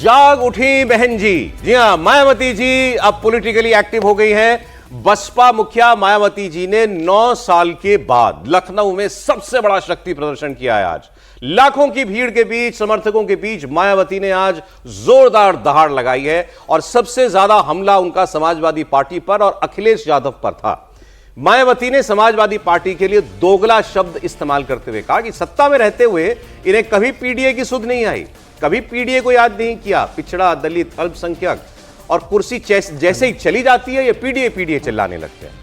जाग उठी बहन जी। जी हां, मायावती जी अब पॉलिटिकली एक्टिव हो गई हैं। बसपा मुखिया मायावती जी ने 9 साल के बाद लखनऊ में सबसे बड़ा शक्ति प्रदर्शन किया है। आज लाखों की भीड़ के बीच, समर्थकों के बीच मायावती ने आज जोरदार दहाड़ लगाई है और सबसे ज्यादा हमला उनका समाजवादी पार्टी पर और अखिलेश यादव पर था। मायावती ने समाजवादी पार्टी के लिए दोगला शब्द इस्तेमाल करते हुए कहा कि सत्ता में रहते हुए इन्हें कभी पीडीए की सुध नहीं आई, कभी पीडीए को याद नहीं किया। पिछड़ा, दलित, अल्पसंख्यक और कुर्सी जैसे ही चली जाती है ये पीडीए पीडीए चिल्लाने लगते हैं।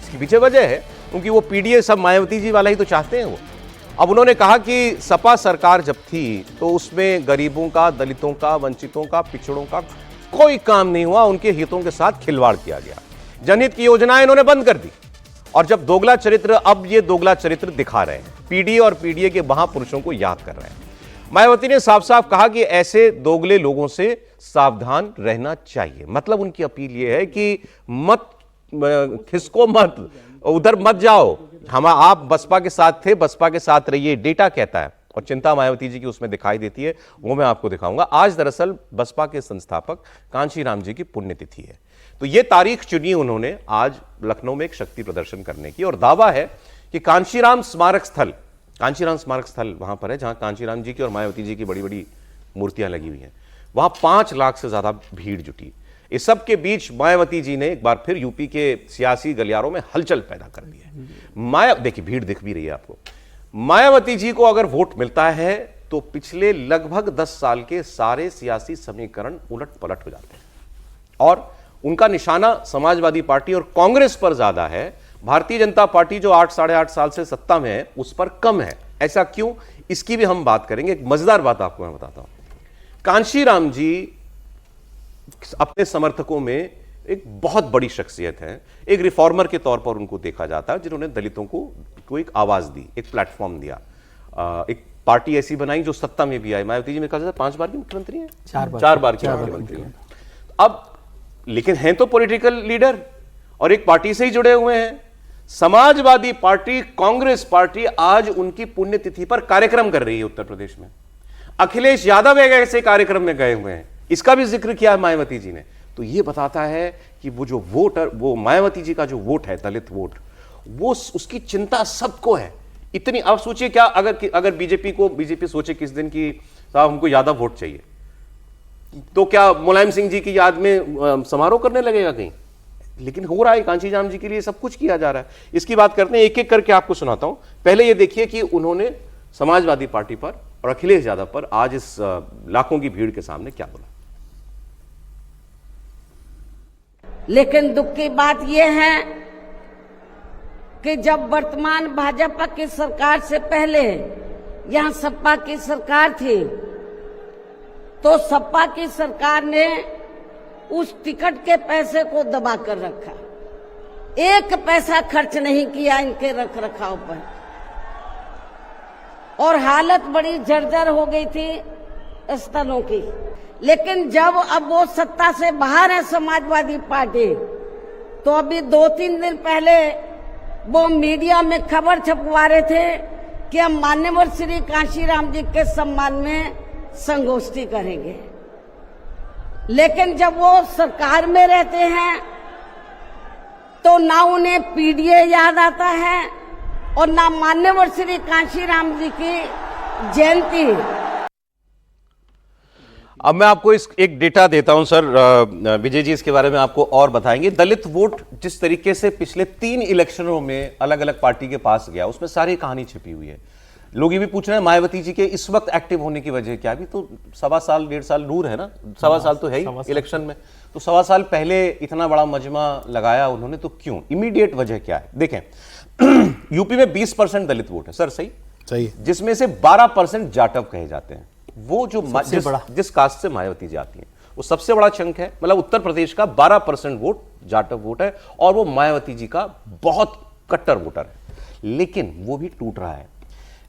इसकी पीछे वजह है क्योंकि वो पीडीए सब मायावती जी वाला ही तो चाहते हैं वो। अब उन्होंने कहा कि सपा सरकार जब थी तो उसमें गरीबों का, दलितों का, वंचितों का, पिछड़ों का कोई काम नहीं हुआ, उनके हितों के साथ खिलवाड़ किया गया। जनहित की योजनाएं इन्होंने बंद कर दी और जब दोगला चरित्र, अब ये दोगला चरित्र दिखा रहे हैं, पीडीए और पीडीए के महापुरुषों को याद कर रहे हैं। मायावती ने साफ साफ कहा कि ऐसे दोगले लोगों से सावधान रहना चाहिए। मतलब उनकी अपील यह है कि मत खिसको मत, उधर मत जाओ। आप बसपा के साथ थे, बसपा के साथ रहिए, डेटा कहता है। और चिंता मायावती जी की उसमें दिखाई देती है, वो मैं आपको दिखाऊंगा। आज दरअसल बसपा के संस्थापक कांशीराम जी की पुण्यतिथि है, तो ये तारीख चुनी उन्होंने आज लखनऊ में एक शक्ति प्रदर्शन करने की। और दावा है कि कांशीराम स्मारक स्थल वहां पर है जहां कांशीराम जी की और मायावती जी की बड़ी बड़ी मूर्तियां लगी हुई हैं। वहां 5 लाख से ज्यादा भीड़ जुटी। इस सब के बीच मायावती जी ने एक बार फिर यूपी के सियासी गलियारों में हलचल पैदा कर दी है। देखिए भीड़ दिख भी रही है आपको। मायावती जी को अगर वोट मिलता है तो पिछले लगभग 10 साल के सारे सियासी समीकरण उलट पलट हो जाते हैं और उनका निशाना समाजवादी पार्टी और कांग्रेस पर ज्यादा है। भारतीय जनता पार्टी जो 8 साढ़े 8 साल से सत्ता में है उस पर कम है। ऐसा क्यों, इसकी भी हम बात करेंगे। एक मजेदार बात आपको मैं बताता हूं। कांशीराम जी अपने समर्थकों में एक बहुत बड़ी शख्सियत है। एक रिफॉर्मर के तौर पर उनको देखा जाता है जिन्होंने दलितों को एक आवाज दी, एक प्लेटफॉर्म दिया, एक पार्टी ऐसी बनाई जो सत्ता में भी आई। मायावती जी में कहा 5 बार की मुख्यमंत्री है, 4 बार की मुख्यमंत्री है। अब लेकिन हैं तो पॉलिटिकल लीडर और एक पार्टी से ही जुड़े हुए हैं। समाजवादी पार्टी, कांग्रेस पार्टी आज उनकी पुण्यतिथि पर कार्यक्रम कर रही है उत्तर प्रदेश में। अखिलेश यादव एक ऐसे कार्यक्रम में गए हुए हैं, इसका भी जिक्र किया मायावती जी ने। तो यह बताता है कि वो जो वोटर, वो मायावती जी का जो वोट है, दलित वोट, वो उसकी चिंता सबको है। इतनी, आप सोचिए क्या अगर बीजेपी सोचे किस दिन की साहब हमको यादव वोट चाहिए, तो क्या मुलायम सिंह जी की याद में समारोह करने लगेगा कहीं? लेकिन हो रहा है, कांशीराम जी के लिए सब कुछ किया जा रहा है। इसकी बात करते हैं, एक एक करके आपको सुनाता हूं। पहले ये देखिए कि उन्होंने समाजवादी पार्टी पर और अखिलेश यादव पर आज इस लाखों की भीड़ के सामने क्या बोला। लेकिन दुख की बात यह है कि जब वर्तमान भाजपा की सरकार से पहले यहां सपा की सरकार थी तो सपा की सरकार ने उस टिकट के पैसे को दबा कर रखा, 1 पैसा खर्च नहीं किया इनके रख रखाव पर, और हालत बड़ी जर्जर हो गई थी स्थलों की। लेकिन जब अब वो सत्ता से बाहर है समाजवादी पार्टी, तो अभी 2-3 दिन पहले वो मीडिया में खबर छपवा रहे थे कि हम मान्यवर श्री कांशीराम जी के सम्मान में संगोष्ठी करेंगे। लेकिन जब वो सरकार में रहते हैं तो ना उन्हें पीडीए याद आता है और ना मान्यवर श्री कांशीराम जी की जयंती। अब मैं आपको एक डेटा देता हूं सर, विजय जी इसके बारे में आपको और बताएंगे। दलित वोट जिस तरीके से पिछले 3 इलेक्शनों में अलग अलग पार्टी के पास गया, उसमें सारी कहानी छिपी हुई है। लोग ये भी पूछ रहे हैं मायावती जी के इस वक्त एक्टिव होने की वजह क्या? भी तो 1.25 साल 1.5 साल दूर है ना, 1.25 साल तो है ही इलेक्शन में, तो 1.25 साल पहले इतना बड़ा मजमा लगाया उन्होंने, तो क्यों? इमीडिएट वजह क्या है देखें। यूपी में 20% दलित वोट है सर, सही, जिसमें से 12% जाटव कहे जाते हैं। वो जो जिस कास्ट से मायावती जी आती हैं वो सबसे बड़ा चंक है। मतलब उत्तर प्रदेश का 12% वोट जाटव वोट है और वो मायावती जी का बहुत कट्टर वोटर है। लेकिन वो भी टूट रहा है।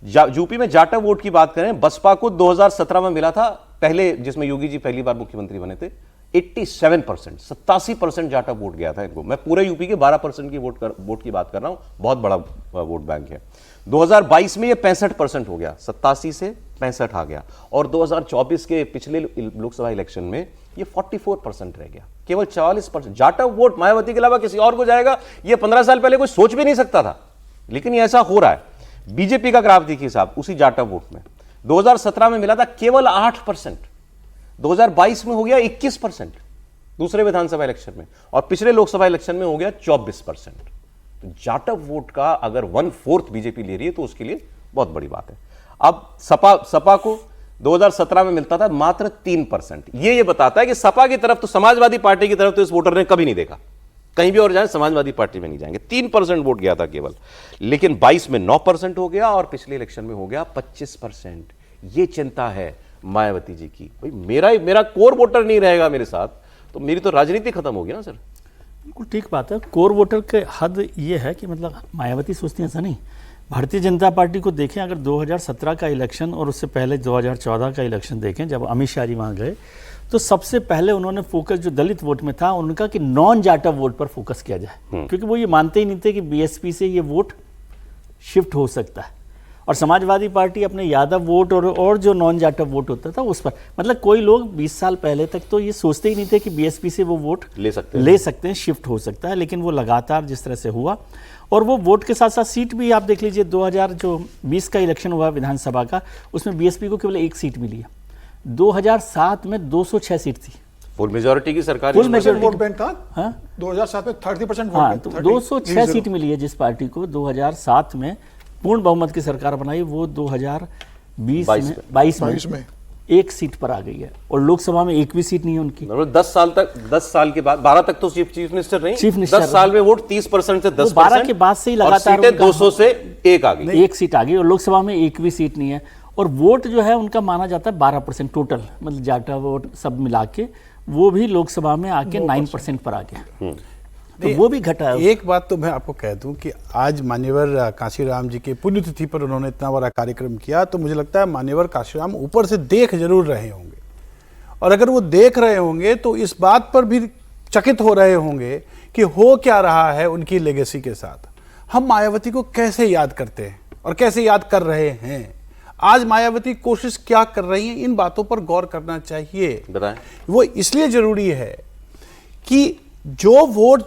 यूपी में जाटव वोट की बात करें, बसपा को 2017 में मिला था पहले, जिसमें योगी जी पहली बार मुख्यमंत्री बने थे, 87%, 87% जाटव वोट गया था इनको। मैं पूरे यूपी के 12% की वोट की बात कर रहा हूं, बहुत बड़ा वोट बैंक है। 2022 में ये 65% हो गया, 87 से 65 आ गया, और 2024 के पिछले लोकसभा इलेक्शन में ये 44% रह गया। केवल 44% जाटव वोट मायावती के अलावा किसी और को जाएगा, ये 15 साल पहले कोई सोच भी नहीं सकता था, लेकिन ये ऐसा हो रहा है। बीजेपी का ग्राफ देखिए साहब, उसी जाटव वोट में 2017 में मिला था केवल 8%, 2022 में हो गया 21% दूसरे विधानसभा इलेक्शन में, और पिछले लोकसभा इलेक्शन में हो गया 24%। तो जाटव वोट का अगर 1/4 बीजेपी ले रही है तो उसके लिए बहुत बड़ी बात है। अब सपा को 2017 में मिलता था मात्र 3%। ये बताता है कि सपा की तरफ तो, समाजवादी पार्टी की तरफ तो इस वोटर ने कभी नहीं देखा, कहीं भी और जाए समाजवादी पार्टी में नहीं जाएंगे। 3% वोट गया था केवल, लेकिन 22 में 9% हो गया और पिछले इलेक्शन में हो गया 25%। ये चिंता है मायावती जी की, भाई मेरा कोर वोटर नहीं रहेगा मेरे साथ, तो मेरी तो राजनीति खत्म होगी ना सर। बिल्कुल ठीक बात है। कोर वोटर के हद ये है कि मतलब मायावती सोचती है ऐसा नहीं। भारतीय जनता पार्टी को देखें, अगर 2017 का इलेक्शन और उससे पहले 2014 का इलेक्शन देखें, जब अमित शाह जी वहाँ गए, तो सबसे पहले उन्होंने फोकस जो दलित वोट में था उनका कि नॉन जाटव वोट पर फोकस किया जाए, क्योंकि वो ये मानते ही नहीं थे कि बीएसपी से ये वोट शिफ्ट हो सकता है। और समाजवादी पार्टी अपने यादव वोट और जो नॉन जाटव वोट होता था उस पर, मतलब कोई लोग 20 साल पहले तक तो ये सोचते ही नहीं थे कि बीएसपी से वो वोट ले सकते हैं, शिफ्ट हो सकता है। लेकिन वो लगातार जिस तरह से हुआ, और वो वोट के साथ साथ सीट भी आप देख लीजिए, 2020 का इलेक्शन हुआ विधानसभा का, उसमें बीएसपी को केवल 1 सीट मिली है। 2007 में 206 सीट थी, फुल मेजोरिटी की सरकार, फुल मेजोरिटी वोट बैंक था। हाँ? 2007 में 30% वोट हाँ, बैंक, तो 30, 206 सीट मिली है जिस पार्टी को 2007 में पूर्ण बहुमत की सरकार बनाई, वो 2022 में 1 सीट पर आ गई है, और लोकसभा में 1 भी सीट नहीं है उनकी। 10 साल के बाद, 12 तक तो चीफ मिनिस्टर नहीं, चीफ मिनिस्टर 10 साल में वोट 30% से 10%, 12 के बाद से ही लगातार 200 से 1 आ गई, 1 सीट आ गई, और लोकसभा में 1 भी सीट नहीं है। और वोट जो है उनका माना जाता है 12% टोटल, मतलब जाटा वोट सब मिला के, वो भी लोकसभा में आके 9% पर आ गया, तो वो भी घटा है। एक बात तो मैं आपको कह दूं कि आज मान्यवर कांशीराम जी के पुण्यतिथि पर उन्होंने इतना बड़ा कार्यक्रम किया, तो मुझे लगता है मान्यवर कांशीराम ऊपर से देख जरूर रहे होंगे, और अगर वो देख रहे होंगे तो इस बात पर भी चकित हो रहे होंगे कि हो क्या रहा है उनकी लेगेसी के साथ। हम मायावती को कैसे याद करते हैं और कैसे याद कर रहे हैं, आज मायावती कोशिश क्या कर रही है, इन बातों पर गौर करना चाहिए। बताएं। वो इसलिए जरूरी है कि जो वोट,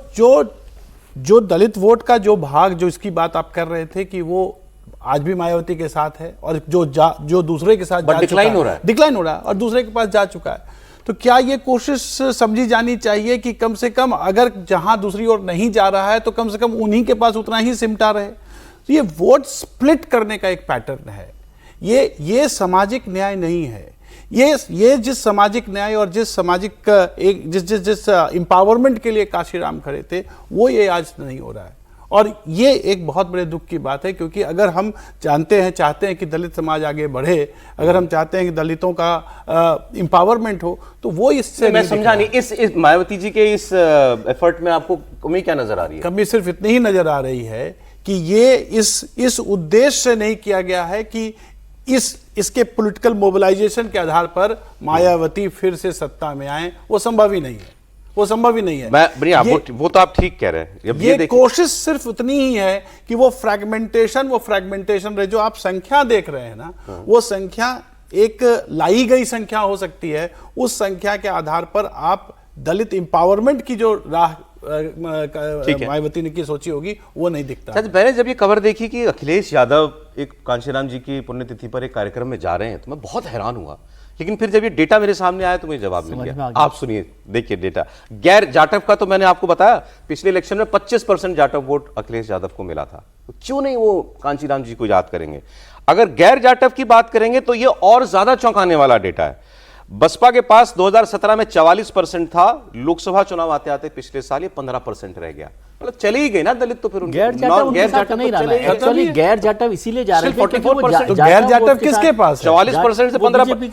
जो दलित वोट का जो भाग, जो इसकी बात आप कर रहे थे कि वो आज भी मायावती के साथ है, और जो दूसरे के साथ डिक्लाइन हो रहा है और दूसरे के पास जा चुका है, तो क्या ये कोशिश समझी जानी चाहिए कि कम से कम अगर जहां दूसरी ओर नहीं जा रहा है तो कम से कम उन्हीं के पास उतना ही सिमटा रहे। तो ये वोट स्प्लिट करने का एक पैटर्न है, ये सामाजिक न्याय नहीं है। ये जिस सामाजिक न्याय और जिस सामाजिक एक जिस एम्पावरमेंट के लिए कांशीराम खड़े थे, वो ये आज नहीं हो रहा है, और ये एक बहुत बड़े दुख की बात है। क्योंकि अगर हम चाहते हैं कि दलित समाज आगे बढ़े, अगर हम चाहते हैं कि दलितों का एम्पावरमेंट हो, तो वो इससे मैं समझा नहीं, इस मायावती जी के इस एफर्ट में आपको कमी क्या नजर आ रही है? कमी सिर्फ इतनी ही नजर आ रही है कि ये इस उद्देश्य से नहीं किया गया है कि इसके पॉलिटिकल मोबिलाइजेशन के आधार पर मायावती फिर से सत्ता में आए। वो संभव ही नहीं है। वो तो आप ठीक कह रहे हैं। ये कोशिश सिर्फ उतनी ही है कि वो फ्रैगमेंटेशन रहे। जो आप संख्या देख रहे हैं ना, वो संख्या एक लाई गई संख्या हो सकती है, उस संख्या के आधार पर आप दलित एम्पावरमेंट की जो राह मायावती ने की सोची होगी वो नहीं दिखता। मैंने जब ये खबर देखी कि अखिलेश यादव एक कांशीराम जी की पुण्यतिथि पर एक कार्यक्रम में जा रहे हैं, तो मैं बहुत हैरान हुआ। लेकिन फिर जब ये डेटा मेरे सामने आया तो मुझे जवाब मिल गया। आप सुनिए, देखिए डेटा। गैर जाटव का तो मैंने आपको बताया, पिछले इलेक्शन में 25% जाटव वोट अखिलेश यादव को मिला था। तो क्यों नहीं वो कांशीराम जी को याद करेंगे? अगर गैर जाटव की बात करेंगे तो ये और ज्यादा चौंकाने वाला डेटा है। बसपा के पास 2017 में 44% था, लोकसभा चुनाव आते आते पिछले साल ये 15% रह गया। मतलब चले ही गए ना दलित, तो फिर गैर जाटव नहीं रहा है। एक्चुअली गैर जाटव इसीलिए जा रहे थे, 44%। तो गैर जाटव किसके पास है? 44% से 15 बीजेपी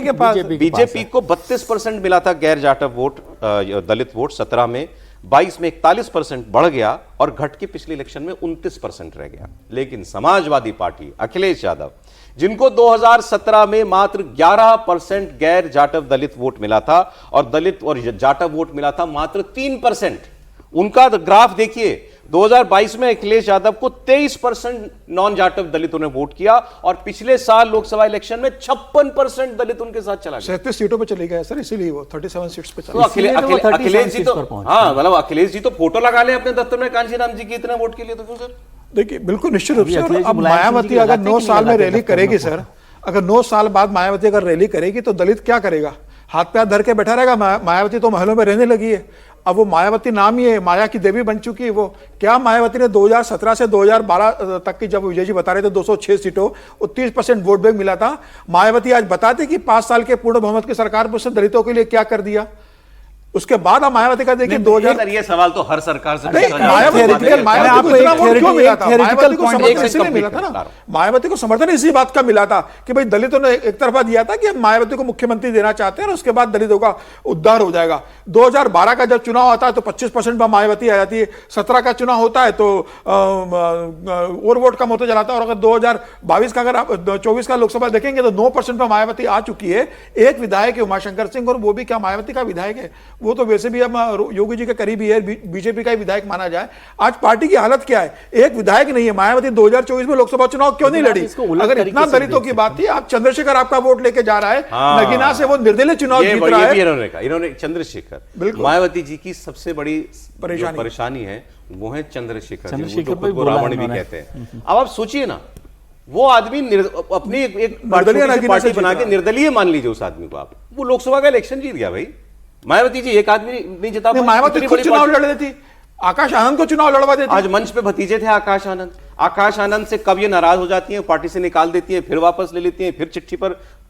के पास। बीजेपी को 32% मिला था गैर जाटव वोट, दलित वोट 17 में, 22 में 41% बढ़ गया, और घट के पिछले इलेक्शन में 29% रह गया। लेकिन समाजवादी पार्टी, अखिलेश यादव, जिनको 2017 में मात्र 11% गैर जाटव दलित वोट मिला था और दलित और जाटव वोट मिला था मात्र 3%। उनका ग्राफ देखिए, 2022 में अखिलेश यादव को 23% नॉन जाटव दलितों ने वोट किया और पिछले साल लोकसभा इलेक्शन में 56% दलित उनके साथ चला गया। 37 सीटों पे चले गए सर, इसीलिए वो 37 सीट्स पे तो चले अखिलेश जी तो, हाँ मतलब अखिलेश जी तो फोटो लगा ले अपने दफ्तर में कांशीराम जी के इतने वोट के लिए, तो क्यों सर? देखिए बिल्कुल निश्चित रूप से। अखिलेश जी अब मुलायम सिंह मायावती जी अगर लगाते 9 कि नहीं साल में लगाते रैली दफ्तर में करेगी फोटो? सर, अगर 9 साल बाद मायावती अगर रैली करेगी तो दलित क्या करेगा? हाथ पे हाथ धर के बैठा रहेगा। मायावती तो महलों में रहने लगी है। अब वो मायावती नाम ही है, माया की देवी बन चुकी है वो। क्या मायावती ने 2017 से 2012 तक की, जब विजय जी बता रहे थे 206 सीटों और 30% वोट बैंक मिला था, मायावती आज बताते कि 5 साल के पूर्ण बहुमत की सरकार में दलितों के लिए क्या कर दिया। उसके बाद आप मायावती का देखिए 2000। ये सवाल तो हर सरकार से नहीं, पूछा जाता है। मायावती को इतना वोट क्यों मिला था? मायावती को समर्थन इसलिए मिला था ना, claro. मायावती को समर्थन इसी बात का मिला था कि भाई दलितों ने एक तरफा दिया था कि हम मायावती को मुख्यमंत्री देना चाहते हैं और उसके बाद दलितों का उद्धार हो जाएगा। 2012 का जब चुनाव आता है तो 25% पर मायावती आ जाती है। 17 का चुनाव होता है तो और वोट कम होता चलाता है। और अगर 2022 का, अगर आप 24 का लोकसभा देखेंगे तो 9% पर मायावती आ चुकी है। एक विधायक है उमाशंकर सिंह, और वो भी क्या मायावती का विधायक है? वो तो वैसे भी अब योगी जी के करीबी है, बीजेपी का ही विधायक माना जाए। आज पार्टी की हालत क्या है? एक विधायक नहीं है। मायावती 2024 में लोकसभा चुनाव क्यों नहीं लड़ी? अगर इतना दलितों की बात थी, आप चंद्रशेखर आपका वोट लेके जा रहा है, नगीना से वो निर्दलीय चुनाव जीत रहा है। इन्होंने चंद्रशेखर, बिल्कुल। मायावती जी की सबसे बड़ी परेशानी है वो है चंद्रशेखर जी, चंद्रशेखर वो भाई तो बोला रावण भी उन्होंने। कहते हैं। अब आप सोचिए ना, वो आदमी अपनी एक निर्दलीय छोटी सी पार्टी बना के जीत रहा है। निर्दलीय मान लीजिए उस आदमी को आप, वो लोकसभा का इलेक्शन जीत गया भाई। मायावती जी एक आदमी नहीं जिता पाई, मायावती इतनी खुद बड़ी चुनाव पार्टी। लड़ देती, आकाश आनंद को चुनाव लड़वा देती। आज मंच पे भतीजे थे आकाश आनंद। आकाश आनंद से कब ये नाराज हो जाती हैं, पार्टी से निकाल देती हैं, फिर वापस ले लेती हैं,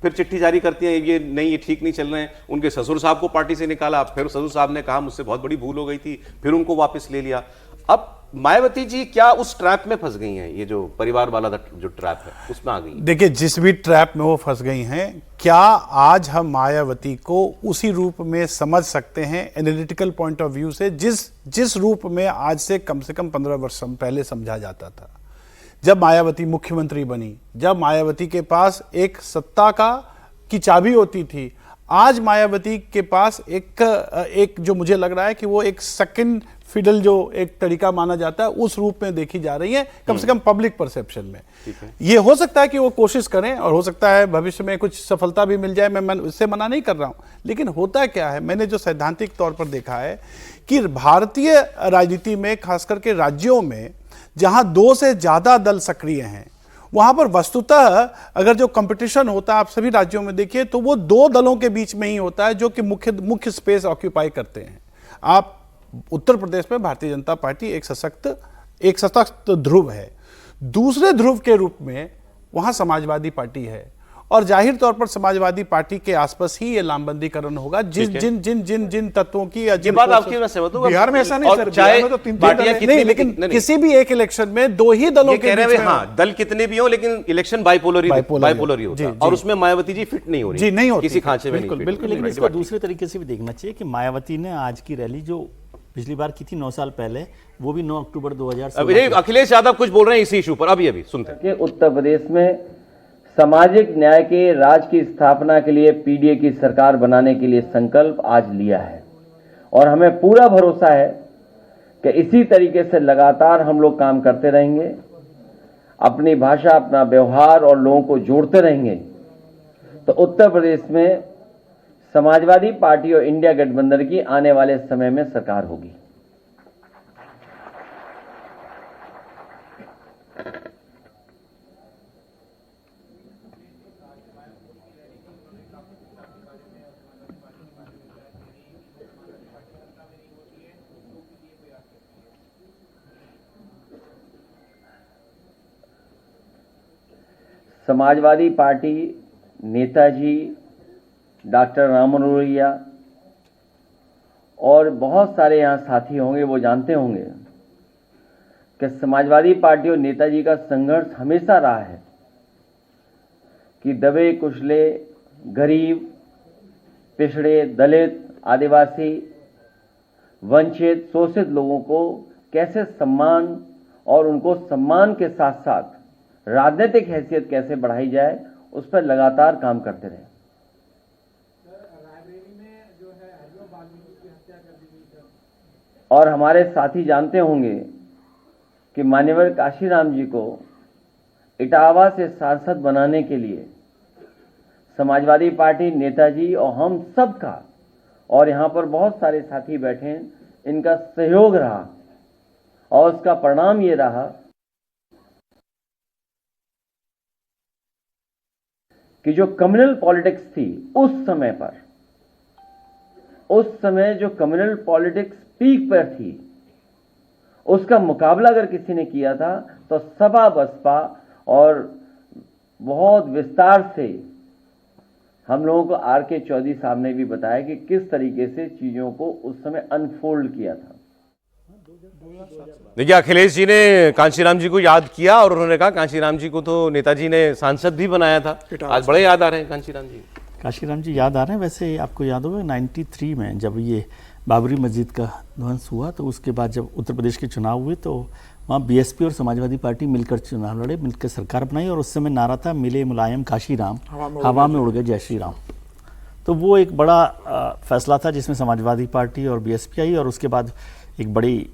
फिर चिट्ठी जारी करती हैं, ये नहीं, ये ठीक नहीं चल रहे हैं। उनके ससुर साहब को पार्टी से निकाला, फिर ससुर साहब ने कहा मुझसे बहुत बड़ी भूल हो गई थी, फिर उनको वापस ले लिया। अब मायावती जी क्या उस ट्रैप में फंस गई हैं? ये जो परिवार वाला जो ट्रैप है उसमें आ गई। देखिए, जिस भी ट्रैप में वो फंस गई हैं, क्या आज हम मायावती को उसी रूप में समझ सकते हैं एनालिटिकल पॉइंट ऑफ व्यू से, जिस रूप में आज से कम 15 वर्ष पहले समझा जाता था? जब मायावती मुख्यमंत्री बनी, जब मायावती के पास एक सत्ता की चाबी होती थी, आज मायावती के पास एक जो मुझे लग रहा है कि वो एक सेकंड फिडल जो एक तरीका माना जाता है, उस रूप में देखी जा रही है, कम से कम पब्लिक परसेप्शन में। ये हो सकता है कि वो कोशिश करें और हो सकता है भविष्य में कुछ सफलता भी मिल जाए, मैं इससे मना नहीं कर रहा हूं। लेकिन होता क्या है, मैंने जो सैद्धांतिक तौर पर देखा है कि भारतीय राजनीति में, खास करके राज्यों में जहां 2 से ज्यादा दल सक्रिय हैं, वहां पर वस्तुतः अगर जो कंपटीशन होता है, आप सभी राज्यों में देखिए, तो वो 2 दलों के बीच में ही होता है जो कि मुख्य स्पेस ऑक्यूपाई करते हैं। आप उत्तर प्रदेश में भारतीय जनता पार्टी एक सशक्त ध्रुव है, दूसरे ध्रुव के रूप में वहां समाजवादी पार्टी है, और जाहिर तौर पर समाजवादी पार्टी के आसपास ही ये लामबंदीकरण होगा। जिन तत्वों की, ये बात आपकी मैं सहमत हूं। बिहार में ऐसा नहीं सर, चाहे बिहार में तो 3 पार्टियां दल कितनी नहीं, भी, लेकिन किसी भी एक इलेक्शन में 2 ही दलों के बीच में, हाँ, दल कितने भी हो, लेकिन इलेक्शन बाइपोलर ही होता है, और उसमें मायावती जी फिट नहीं हो रही, जी नहीं होती, किसी खांचे में नहीं। बिल्कुल। लेकिन इसको दूसरे तरीके से भी देखना चाहिए कि मायावती ने आज की रैली जो पिछली बार की थी 9 साल पहले, वो भी 9 अक्टूबर 2016। अखिलेश यादव कुछ बोल रहे हैं इसी इशू पर, अभी सुनते हैं। उत्तर प्रदेश में सामाजिक न्याय के राज की स्थापना के लिए पीडीए की सरकार बनाने के लिए संकल्प आज लिया है, और हमें पूरा भरोसा है कि इसी तरीके से लगातार हम लोग काम करते रहेंगे, अपनी भाषा, अपना व्यवहार और लोगों को जोड़ते रहेंगे, तो उत्तर प्रदेश में समाजवादी पार्टी और इंडिया गठबंधन की आने वाले समय में सरकार होगी। समाजवादी पार्टी नेताजी डॉक्टर राम मनोहर और बहुत सारे यहाँ साथी होंगे, वो जानते होंगे कि समाजवादी पार्टी और नेताजी का संघर्ष हमेशा रहा है कि दबे कुचले, गरीब, पिछड़े, दलित, आदिवासी, वंचित, शोषित लोगों को कैसे सम्मान और उनको सम्मान के साथ साथ राजनीतिक हैसियत कैसे बढ़ाई जाए, उस पर लगातार काम करते रहे। और हमारे साथी जानते होंगे कि मान्यवर काशीराम जी को इटावा से सांसद बनाने के लिए समाजवादी पार्टी, नेताजी और हम सब का, और यहाँ पर बहुत सारे साथी बैठे हैं, इनका सहयोग रहा और उसका परिणाम ये रहा कि जो कम्युनल पॉलिटिक्स थी उस समय पर, उस समय जो कम्युनल पॉलिटिक्स पीक पर थी, उसका मुकाबला अगर किसी ने किया था तो सपा बसपा, और बहुत विस्तार से हम लोगों को आर.के. चौधरी साहब ने भी बताया कि किस तरीके से चीजों को उस समय अनफोल्ड किया था। देखिए, अखिलेश जी ने कांशीराम जी को याद किया और उन्होंने कहा कांशीराम जी को तो नेताजी ने सांसद भी बनाया था। आज बड़े याद आ रहे हैं कांशीराम जी। काशीराम जी याद आ रहे हैं। वैसे आपको याद होगा 93 में जब ये बाबरी मस्जिद का ध्वंस हुआ, तो उसके बाद जब उत्तर प्रदेश के चुनाव हुए तो वहाँ बीएसपी और समाजवादी पार्टी मिलकर चुनाव लड़े, मिलकर सरकार बनाई, और उस समय नारा था मिले मुलायम काशीराम, हवा में उड़ गए जय श्री राम। तो वो एक बड़ा फैसला था जिसमें समाजवादी पार्टी और बीएसपी आई, और उसके बाद एक बड़ी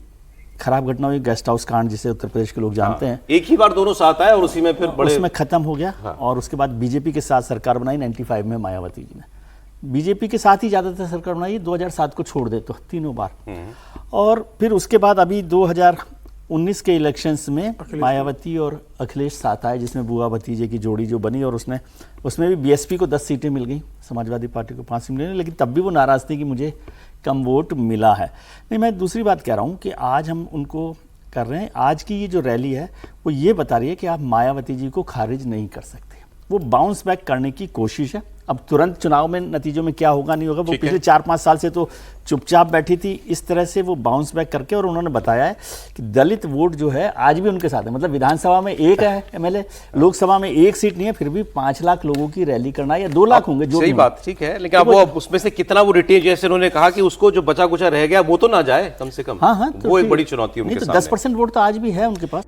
खराब घटना हुई, गेस्ट हाउस कांड, जिसे उत्तर प्रदेश के लोग जानते हैं। एक ही बार दोनों साथ आए और उसी में फिर बड़े उसमें खत्म हो गया। और उसके बाद बीजेपी के साथ सरकार बनाई 95 में मायावती जी ने। बीजेपी के साथ ही ज़्यादातर सरकार बनाई, 2007 को छोड़ दे तो तीनों बार। और फिर उसके बाद अभी 2019 के इलेक्शंस में मायावती और अखिलेश साथ आए, जिसमें बुआ भतीजे की जोड़ी जो बनी, और उसमें भी बीएसपी को 10 सीटें मिल गई, समाजवादी पार्टी को 5 सीटें मिली, लेकिन तब भी वो नाराज़ थी कि मुझे कम वोट मिला है। नहीं, मैं दूसरी बात कह रहा हूँ कि आज हम उनको कर रहे हैं। आज की ये जो रैली है वो ये बता रही है कि आप मायावती जी को खारिज नहीं कर सकते। वो बाउंस बैक करने की कोशिश है। अब तुरंत चुनाव में नतीजों में क्या होगा नहीं होगा, वो पिछले 4-5 साल से तो चुपचाप बैठी थी। इस तरह से वो बाउंस बैक करके, और उन्होंने बताया है कि दलित वोट जो है आज भी उनके साथ है। मतलब विधानसभा में 1 है एमएलए, लोकसभा में 1 सीट नहीं है, फिर भी 5 लाख लोगों की रैली करना है, या 2 लाख होंगे जो सही बात, ठीक है, लेकिन अब वो उसमें से कितना वो रिटेन, जैसे उन्होंने कहा कि उसको जो बचा कुचा रह गया वो तो ना जाए कम से कम। हाँ, वो एक बड़ी चुनौती है उनके सामने। 10% वोट तो आज भी है उनके पास।